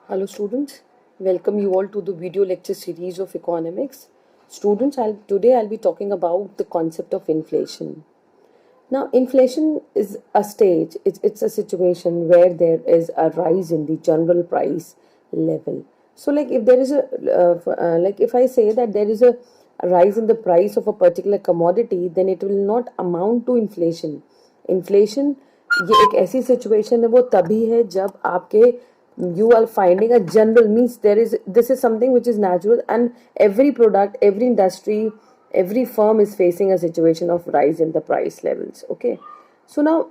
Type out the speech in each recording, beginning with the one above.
Hello students, welcome you all to the video lecture series of economics. Students, today I'll be talking about the concept of inflation. Now, inflation is a stage, it's a situation where there is a rise in the general price level. So, like if there is like if I say that there is a rise in the price of a particular commodity, then it will not amount to inflation. Inflation ये एक ऐसी situation है वो तभी है जब आपके you are finding a general means there is this is something which is natural and every product every industry every firm is facing a situation of rise in the price levels. Okay, so now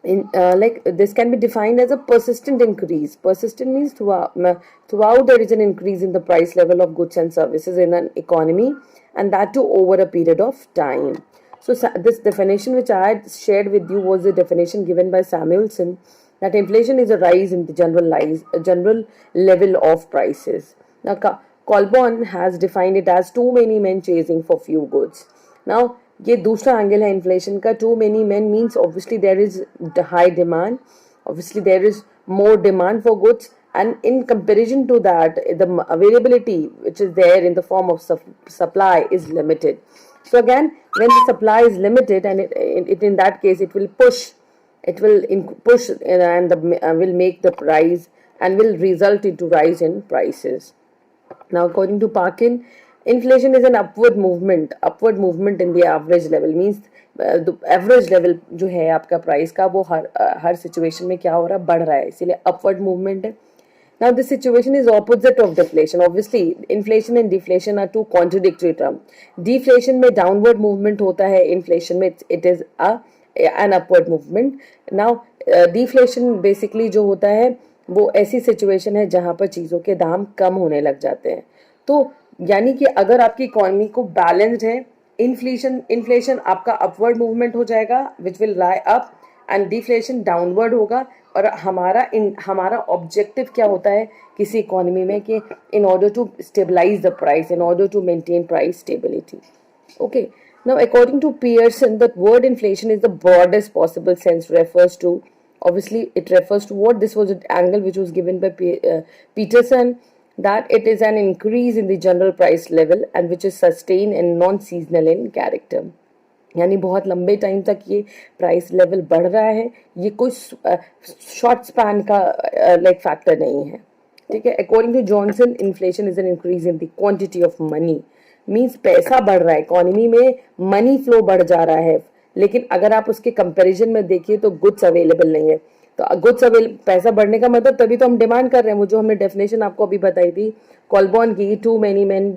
in like this can be defined as a persistent increase. Persistent means throughout there is an increase in the price level of goods and services in an economy, and that too over a period of time. So this definition which I had shared with you was the definition given by Samuelson, that inflation is a rise in the general level of prices. Now Colborn has defined it as too many men chasing for few goods. Now ये दूसरा angle है inflation का. Too many man means obviously there is high demand, obviously there is more demand for goods, and in comparison to that the availability which is there in the form of supply is limited. So again, when the supply is limited, and it in that case it will push, push and will make the price and will result into rise in prices. Now according to Parkin, inflation is an upward movement in the average level. Means the average level जो है आपका price का वो हर situation में क्या हो रहा है, बढ़ रहा है, इसीलिए upward movement है. Now this situation is opposite of deflation. Obviously inflation and deflation are two contradictory terms. Deflation में downward movement होता है, inflation में it is an upward movement. Now deflation basically जो होता है वो ऐसी सिचुएशन है जहां पर चीज़ों के दाम कम होने लग जाते हैं. तो यानी कि अगर आपकी इकोनॉमी को बैलेंस्ड है, इन्फ्लेशन आपका अपवर्ड मूवमेंट हो जाएगा which will lie up, and deflation downward होगा. और हमारा ऑब्जेक्टिव क्या होता है किसी इकोनॉमी में कि in order to stabilize the price, in order to maintain price stability. Okay, now according to Pearson, the word inflation is the broadest possible sense, refers to, obviously it refers to what, this was an angle which was given by Peterson, that it is an increase in the general price level and which is sustained and non-seasonal in character. यानी बहुत लंबे time तक ये price level बढ़ रहा है, ये कोई शॉर्ट स्पैन का लाइक फैक्टर नहीं है. ठीक है. According to Johnson, inflation is an increase in the quantity of money. Means पैसा बढ़ रहा है, इकोनॉमी में मनी फ्लो बढ़ जा रहा है, लेकिन अगर आप उसके कंपैरिजन में देखिए तो गुड्स अवेलेबल नहीं है. तो गुड्स पैसा बढ़ने का मतलब तभी तो हम डिमांड कर रहे हैं, वो जो हमने डेफिनेशन आपको अभी बताई थी कॉलबॉर्न की, too many man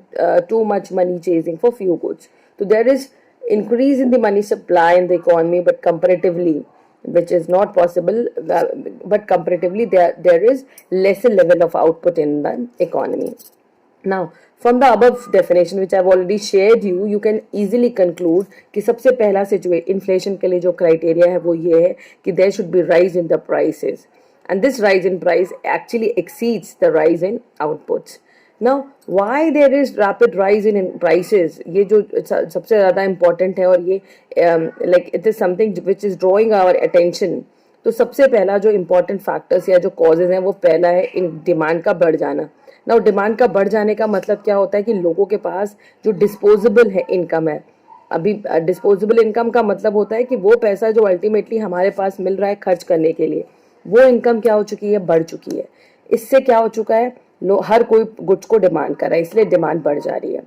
too much money chasing for few goods. तो there is increase in the money supply in the economy, but comparatively, which is not possible, but comparatively there is lesser level of output in the economy. Now from the above definition which I've already shared you can easily conclude कि सबसे पहला situation inflation के लिए जो criteria है वो ये है कि there should be rise in the prices, and this rise in price actually exceeds the rise in outputs. Now why there is rapid rise in prices, ये जो सबसे ज़्यादा important है, और ये like it is something which is drawing our attention. तो सबसे पहला जो important factors या जो causes हैं वो पहला है इन डिमांड का बढ़ जाना. Now डिमांड का बढ़ जाने का मतलब क्या होता है कि लोगों के पास जो डिस्पोजेबल है इनकम है, अभी डिस्पोजेबल इनकम का मतलब होता है कि वो पैसा जो अल्टीमेटली हमारे पास मिल रहा है खर्च करने के लिए, वो इनकम क्या हो चुकी है, बढ़ चुकी है. इससे क्या हो चुका है, हर कोई गुड्स को डिमांड कर रहा है, इसलिए डिमांड बढ़ जा रही है.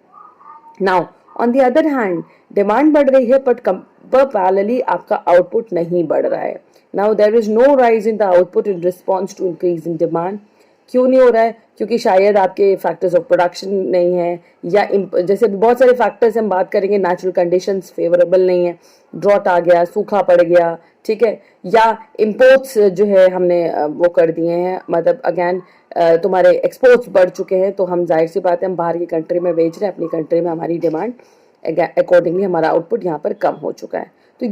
Now on the other hand demand बढ़ रही है बट पैरेलली आपका आउटपुट नहीं बढ़ रहा है. Now there is no rise in the output in response to increase in demand. क्यों नहीं हो रहा है, क्योंकि शायद आपके फैक्टर्स ऑफ प्रोडक्शन नहीं है, या जैसे बहुत सारे फैक्टर्स हम बात करेंगे, नेचुरल कंडीशंस फेवरेबल नहीं है, ड्रॉट आ गया, सूखा पड़ गया, ठीक है, या इम्पोर्ट्स जो है हमने वो कर दिए हैं, मतलब अगेन तुम्हारे एक्सपोर्ट्स बढ़ चुके हैं, तो हम जाहिर सी बात है हम बाहर की कंट्री में बेच रहे हैं, अपनी कंट्री में हमारी डिमांड अकॉर्डिंगली हमारा आउटपुट यहाँ पर कम हो चुका है. So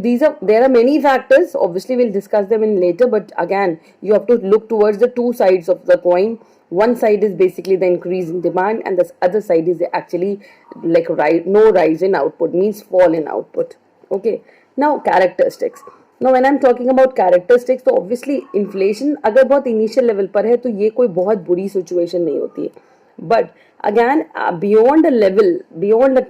there are many factors. Obviously, we'll discuss them in later. But again, you have to look towards the two sides of the coin. One side is basically the increase in demand, and the other side is actually like no rise in output, means fall in output. Okay. Now characteristics. Know when I am talking about characteristics, तो obviously inflation अगर बहुत initial level पर है तो ये कोई बहुत बुरी सिचुएशन नहीं होती है, but again beyond a level, beyond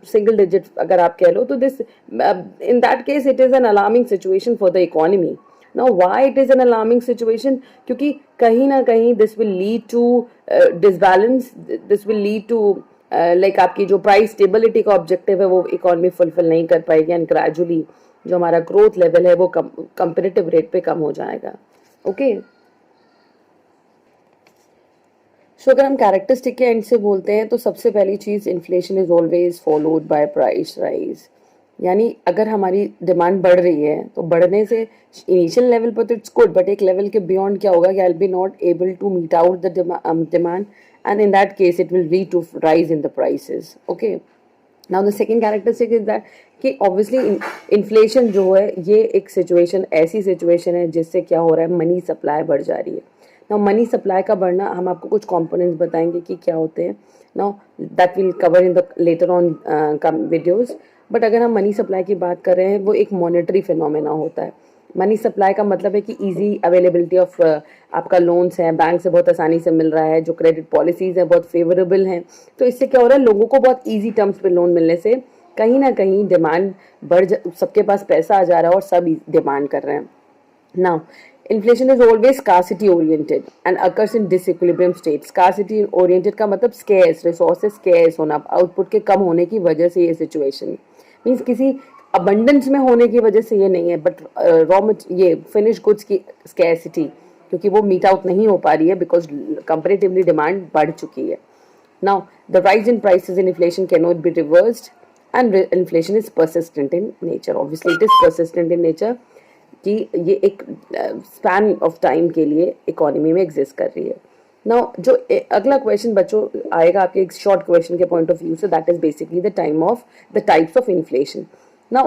single digit अगर आप कह लो, तो this in that case it is an alarming situation for the economy. Now why it is an alarming situation? क्योंकि कहीं ना कहीं this will lead to disbalance, this will lead to like आपकी जो प्राइस स्टेबिलिटी का objective है वो economy fulfil नहीं कर पाएगी, एंड ग्रेजुअली जो हमारा ग्रोथ लेवल है वो कंपेरेटिव रेट पे कम हो जाएगा. ओके, सो अगर हम कैरेक्टरिस्टिक के एंड से बोलते हैं तो सबसे पहली चीज, inflation is always followed by price rise. यानी अगर हमारी डिमांड बढ़ रही है तो बढ़ने से इनिशियल लेवल पर तो इट्स गुड, बट एक लेवल के बियॉन्ड क्या होगा कि I will be not able to meet out the demand, and in that case it will lead to rise in the prices. Okay, now the second characteristic is that कि obviously inflation जो है ये एक situation, ऐसी situation है जिससे क्या हो रहा है, मनी सप्लाई बढ़ जा रही है. नाउ मनी सप्लाई का बढ़ना, हम आपको कुछ कंपोनेंट्स बताएंगे कि क्या होते हैं. Now that will cover in the later on videos. But अगर हम मनी सप्लाई की बात कर रहे हैं, वो एक मॉनेटरी फिनोमेना होता है. मनी सप्लाई का मतलब है कि इजी अवेलेबिलिटी ऑफ आपका लोन्स है, बैंक से बहुत आसानी से मिल रहा है, जो क्रेडिट पॉलिसीज हैं बहुत फेवरेबल हैं, तो इससे क्या हो रहा है, लोगों को बहुत इजी टर्म्स पे लोन मिलने से कहीं ना कहीं डिमांड सबके पास पैसा आ जा रहा है और सब डिमांड कर रहे हैं. Now inflation is always scarcity oriented and occurs in disequilibrium state. Scarcity oriented का मतलब स्केर्स, रिसोर्सेज स्केर्स होना, आउटपुट के कम होने की वजह से ये सिचुएशन मीन्स किसी अबंडेंस में होने की वजह से ये नहीं है, बट ये फिनिश गुड्स की स्कैसिटी, क्योंकि वो मीट आउट नहीं हो पा रही है बिकॉज कंपेरेटिवली डिमांड बढ़ चुकी है. Now the rise in prices in inflation can not be reversed and inflation is persistent in nature. Obviously it is persistent in nature कि ये एक स्पैन ऑफ टाइम के लिए इकोनॉमी में एग्जिस्ट कर रही है. नाउ जो अगला क्वेश्चन बच्चों आएगा आपके एक शॉर्ट क्वेश्चन के पॉइंट ऑफ व्यू से, that is basically the types of inflation. Now,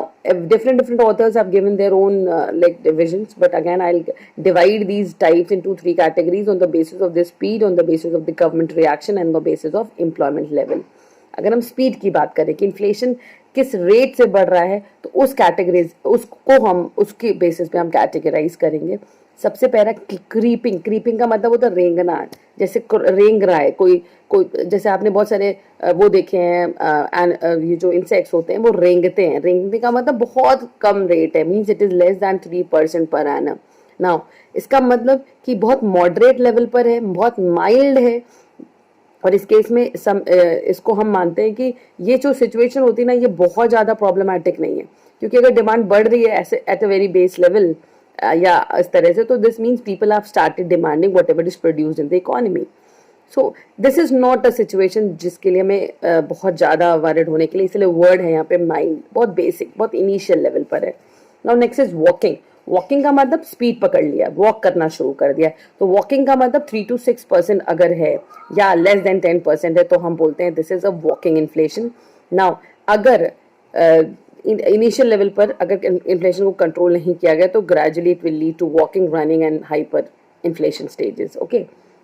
different authors have given their own like divisions, but again I'll divide these types into 3 categories on the basis of the speed, on the basis of the government reaction, and the basis of employment level. अगर हम speed की बात करें कि inflation किस rate से बढ़ रहा है, तो उस कैटेगरीज उसको हम उसके बेसिस पे हम कैटेगराइज करेंगे. सबसे पहला क्रीपिंग. क्रीपिंग का मतलब होता है रेंगना, जैसे रेंग रहा है कोई कोई जैसे आपने बहुत सारे वो देखे हैं, ये जो इंसेक्ट्स होते हैं वो रेंगते हैं. रेंगने का मतलब बहुत कम रेट है, means it is less than 3% per annum. Now इसका मतलब कि बहुत मॉडरेट लेवल पर है, बहुत माइल्ड है, और इस केस में इसको हम मानते हैं कि ये जो सिचुएशन होती है ना, ये बहुत ज़्यादा प्रॉब्लमैटिक नहीं है, क्योंकि अगर डिमांड बढ़ रही है ऐसे at a very base level या इस तरह से, तो this means people have started demanding what ever is produced in the economy. So this is not a situation जिसके लिए हमें बहुत ज़्यादा वरिड होने के लिए, इसलिए वर्ड है यहाँ पे माइंड, बहुत बेसिक, बहुत इनिशियल लेवल पर है. Now next is walking. Walking का मतलब स्पीड पकड़ लिया, वॉक करना शुरू कर दिया. तो वॉकिंग का मतलब 3 to 6% अगर है या लेस देन 10% है, तो हम बोलते हैं this is a walking inflation. Now अगर इनिशियल लेवल पर अगर इन्फ्लेशन को कंट्रोल नहीं किया गया, तो gradually it will lead to walking, running and hyper inflation stages. Okay,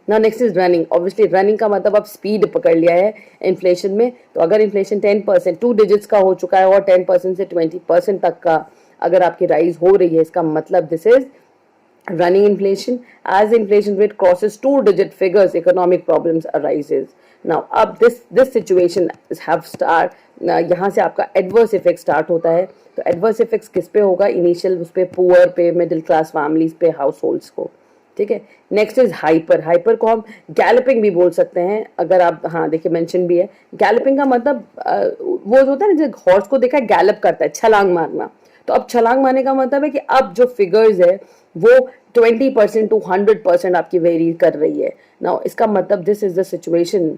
now next is running. Obviously running का मतलब अब स्पीड पकड़ लिया है इन्फ्लेशन में. तो अगर इन्फ्लेशन 10%, 2 डिजिट्स का हो चुका है, और 10% से 20% तक का अगर आपकी राइज हो रही है, इसका मतलब this is running inflation. As the inflation rate crosses 2-digit figures, economic problems arises. Now अब this situation have start, यहाँ से आपका adverse effect start होता है. तो adverse effects किस पे होगा? इनिशियल उस पे पुअर पे, मिडिल क्लास फैमिलीज पे, हाउस होल्ड्स को. ठीक है. Next is hyper. हाइपर को हम गैलपिंग भी बोल सकते हैं, अगर आप, हाँ देखिए मेंशन भी है. गैलपिंग का मतलब वो होता है ना, जो हॉर्स को देखा गैलप करता है, छलांग मारना. तो अब छलांग मारने का मतलब है कि अब जो फिगर्स है वो 20% to 100% आपकी वेरी कर रही है. नाउ इसका मतलब दिस इज द सिचुएशन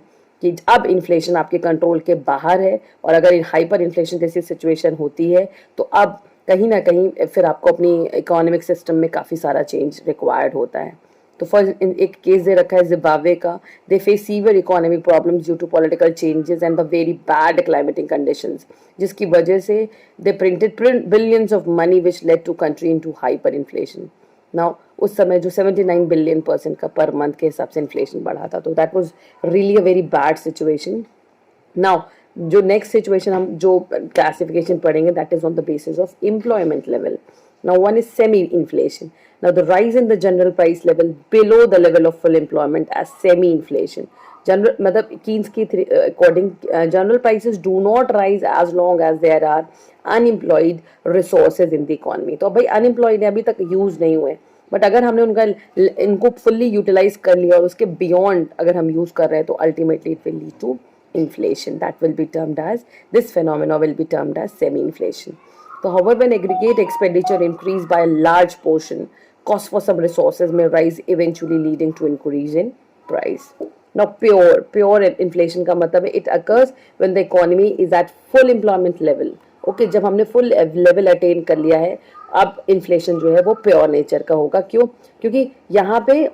कि अब इन्फ्लेशन आपके कंट्रोल के बाहर है, और अगर हाइपर इन्फ्लेशन जैसी सिचुएशन होती है, तो अब कहीं ना कहीं फिर आपको अपनी इकोनॉमिक सिस्टम में काफ़ी सारा चेंज रिक्वायर्ड होता है. तो फॉर एक केस दे रखा है जिम्बाब्वे का. They face severe economic problems due to political changes and the very bad climatic conditions, जिसकी वजह से they printed billions of money which led to country into hyper inflation. Now उस समय जो 79 बिलियन% का पर मंथ के हिसाब से इन्फ्लेशन बढ़ा था, तो that was really a very bad situation. Now जो नेक्स्ट सिचुएशन हम जो क्लासिफिकेशन पढ़ेंगे, that is on the basis of employment level. Now one is semi-inflation. Now the rise in the general price level below the level of full employment as semi-inflation. General मतलब Keynes की according general prices do not rise as long as there are unemployed resources in the economy. तो भाई unemployed है, अभी तक use नहीं हुए, but अगर हमने उनका इनको फुल्ली यूटिलाइज कर लिया और उसके बियॉन्ड अगर हम यूज कर रहे हैं तो ultimately it will lead to inflation. That will be termed as, this phenomena will be termed as semi-inflation. So however, when aggregate expenditure increase by a large portion, cost for some resources may rise, eventually leading to increase in price. Now pure inflation का मतलब है it occurs when the economy is at full employment level. Okay, जब हमने full level attain कर लिया है, अब inflation जो है वो pure nature का होगा. क्यों? क्योंकि यहाँ पे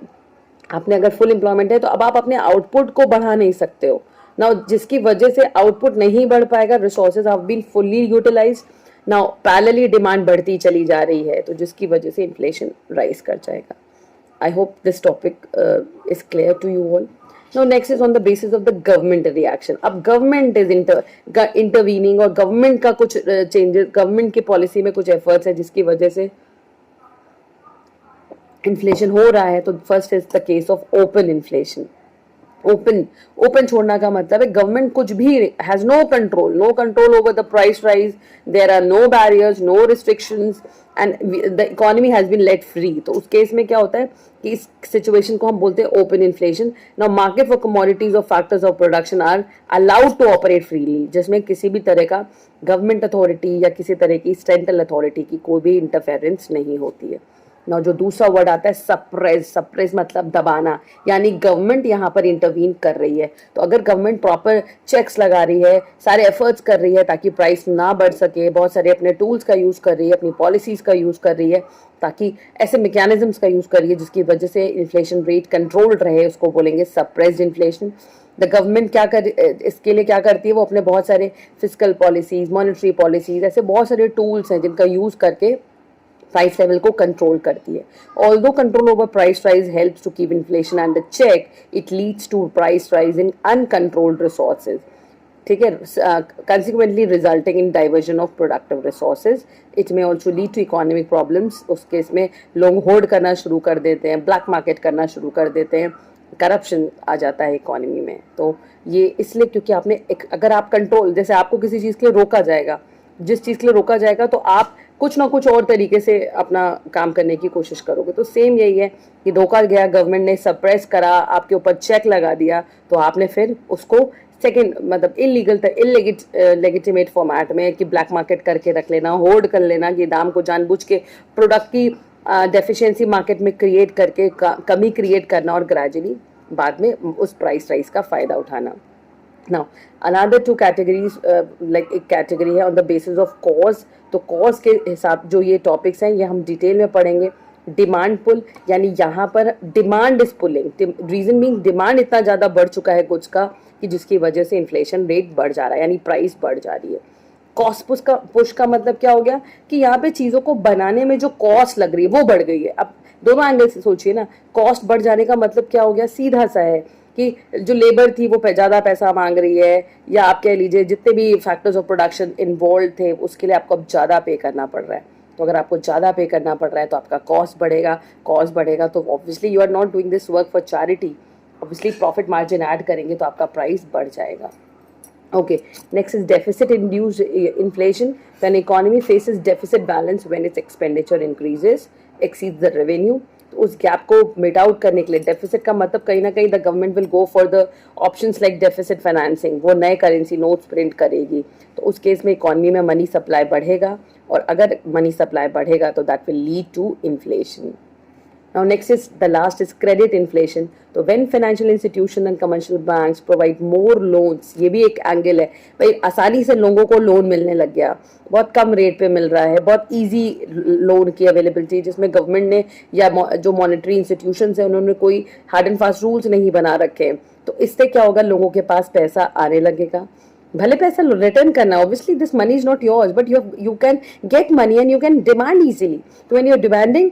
आपने अगर full employment है तो अब आप अपने output को बढ़ा नहीं सकते हो. नाउ जिसकी वजह से आउटपुट नहीं बढ़ पाएगा, resources have been fully utilized. Now parallelly demand बढ़ती चली जा रही है, तो जिसकी वजह से इन्फ्लेशन राइज कर जाएगा. I hope this topic is clear to you all. Now next is on the basis of the government reaction. अब गवर्नमेंट इज इंटरवीनिंग और गवर्नमेंट का कुछ चेंजेस, गवर्नमेंट की पॉलिसी में कुछ एफर्ट्स है जिसकी वजह से इन्फ्लेशन हो रहा है. तो first is the case of open inflation. Open छोड़ना का मतलब है गवर्नमेंट कुछ भी has no control over the price rise. There are no barriers, no restrictions and the economy has been let free. तो उस केस में क्या होता है कि इस सिचुएशन को हम बोलते हैं open inflation. Now market for commodities और factors of production are allowed to operate freely, जिसमें किसी भी तरह का गवर्नमेंट अथॉरिटी या किसी तरह की सेंट्रल अथॉरिटी की कोई भी इंटरफेरेंस नहीं होती है. ना जो दूसरा वर्ड आता है सप्रेस मतलब दबाना, यानी गवर्नमेंट यहाँ पर इंटरवीन कर रही है. तो अगर गवर्नमेंट प्रॉपर चेक्स लगा रही है, सारे एफर्ट्स कर रही है ताकि प्राइस ना बढ़ सके, बहुत सारे अपने टूल्स का यूज कर रही है, अपनी पॉलिसीज का यूज कर रही है, ताकि ऐसे मैकेनिज्म्स का यूज कर रही है जिसकी वजह से इन्फ्लेशन रेट कंट्रोल्ड रहे, उसको बोलेंगे सप्रेस्ड इन्फ्लेशन. द गवर्नमेंट इसके लिए क्या करती है, वो अपने बहुत सारे फिजिकल पॉलिसीज, मॉनेटरी पॉलिसीज, ऐसे बहुत सारे टूल्स हैं जिनका यूज करके प्राइस लेवल को कंट्रोल करती है. Although control over price rise helps to keep inflation under check, it leads to price rise in uncontrolled resources. ठीक है, consequently resulting in diversion of productive resources. It may also lead to economic problems. उस case में लोग horde करना शुरू कर देते हैं, ब्लैक मार्केट करना शुरू कर देते हैं, करप्शन आ जाता है इकोनॉमी में. तो ये इसलिए क्योंकि आपने अगर आप कंट्रोल, जैसे आपको किसी चीज़ के लिए रोका जाएगा, जिस चीज़ के लिए रोका जाएगा तो आप कुछ ना कुछ और तरीके से अपना काम करने की कोशिश करोगे. तो सेम यही है कि रोका गया, गवर्नमेंट ने सप्रेस करा, आपके ऊपर चेक लगा दिया, तो आपने फिर उसको सेकंड मतलब लेगिटिमेट फॉर्मेट में कि ब्लैक मार्केट करके रख लेना, होल्ड कर लेना, कि दाम को जानबूझ के प्रोडक्ट की डेफिशिएंसी मार्केट में क्रिएट करके कमी क्रिएट करना और ग्रेजुअली बाद में उस प्राइस राइज का फ़ायदा उठाना. Now, another two categories, like एक कैटेगरी है on the basis of cause. तो cause के हिसाब जो ये टॉपिक्स हैं ये हम डिटेल में पढ़ेंगे. डिमांड पुल, यानी यहाँ पर demand is pulling, reason mean demand इतना ज़्यादा बढ़ चुका है गुड्स का कि जिसकी वजह से इन्फ्लेशन रेट बढ़ जा रहा है, यानी प्राइस बढ़ जा रही है. कॉस्ट पुश का मतलब क्या हो गया कि यहाँ पे चीज़ों को बनाने में जो कॉस्ट लग रही है वो बढ़ गई है. अब दोनों एंगल से सोचिए ना, कॉस्ट बढ़ जाने का मतलब क्या हो गया, सीधा सा है कि जो लेबर थी वो ज़्यादा पैसा मांग रही है, या आप कह लीजिए जितने भी फैक्टर्स ऑफ प्रोडक्शन इन्वॉल्व थे उसके लिए आपको अब ज़्यादा पे करना पड़ रहा है. तो अगर आपको ज़्यादा पे करना पड़ रहा है तो आपका कॉस्ट बढ़ेगा तो obviously you are not doing this work for charity, obviously profit margin add करेंगे तो आपका प्राइस बढ़ जाएगा. Okay, next is deficit induced inflation. When economy faces deficit balance, when its expenditure increases exceeds the revenue, तो उस gap को मिट out करने के लिए डेफिसिट का मतलब कहीं ना कहीं the government will go for the options like deficit financing. वो नए करेंसी नोट्स प्रिंट करेगी, तो उस केस में इकोनॉमी में मनी सप्लाई बढ़ेगा, और अगर मनी सप्लाई बढ़ेगा तो that will lead to inflation. Now next is the last is credit inflation. तो when financial institution and commercial banks provide more loans, ये भी एक एंगल है भाई, आसानी से लोगों को लोन मिलने लग गया, बहुत कम रेट पे मिल रहा है, बहुत इजी लोन की अवेलेबिलिटी, जिसमें गवर्नमेंट ने या जो मॉनेटरी इंस्टीट्यूशंस है उन्होंने कोई हार्ड एंड फास्ट रूल्स नहीं बना रखे. तो इससे क्या होगा, लोगों के पास पैसा आने लगेगा. भले पैसा रिटर्न करना, obviously this money is not yours, but you can get money and you can demand easily. तो व्हेन यू आर डिमांडिंग,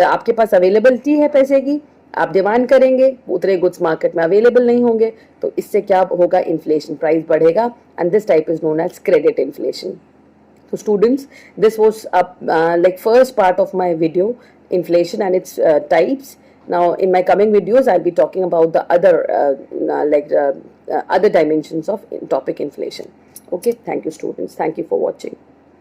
आपके पास अवेलेबिलिटी है पैसे की, आप डिमांड करेंगे, उतने गुड्स मार्केट में अवेलेबल नहीं होंगे, तो इससे क्या होगा, इन्फ्लेशन, प्राइस बढ़ेगा, and this type is known as credit inflation. So students, this was like first part of my video, inflation and its types. Now in my coming videos, I'll be talking about the other other dimensions of topic inflation. Okay, thank you students. Thank you for watching.